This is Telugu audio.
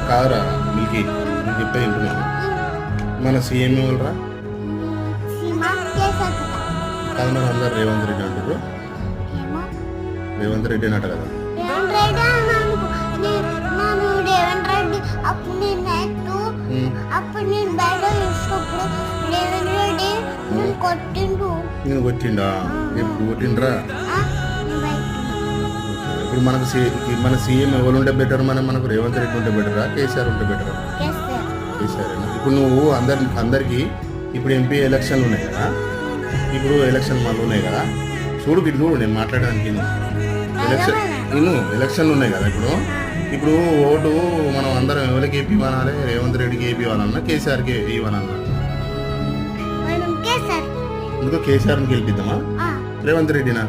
కాదురా మిల్కీ నేను చెప్పే వింటున్నాను. మన సీఎం ఎవరురా? కాదు మరి అందరు రేవంత్ రెడ్డి అంటారు. రేవంత్ రెడ్డి అన్నట్టు కదా. నేను కొట్టిండా? ఎప్పుడు కొట్టిండ్రా? ఇప్పుడు మన సీఎం ఎవరు ఉంటే బెటర్? మనకు రేవంత్ రెడ్డి ఉంటే బెటరా, కేసీఆర్ ఉంటే బెటరా? కేసీఆర్. ఇప్పుడు నువ్వు అందరికి ఇప్పుడు ఎంపీ ఎలక్షన్లు ఉన్నాయి కదా, ఇప్పుడు ఎలక్షన్ మళ్ళీ ఉన్నాయి కదా, చూడు ఇటు చూడు, నేను మాట్లాడడానికి ఎలక్షన్లు ఉన్నాయి కదా. ఇప్పుడు ఓటు మనం అందరం ఎవరికి ఏపీ ఇవ్వాలి? రేవంత్ రెడ్డికి ఏపీ ఇవ్వాలన్నా కేసీఆర్కి ఇవ్వాలన్నా? ఎందుకో కేసీఆర్ని గెలిపిద్దామా రేవంత్ రెడ్డినా?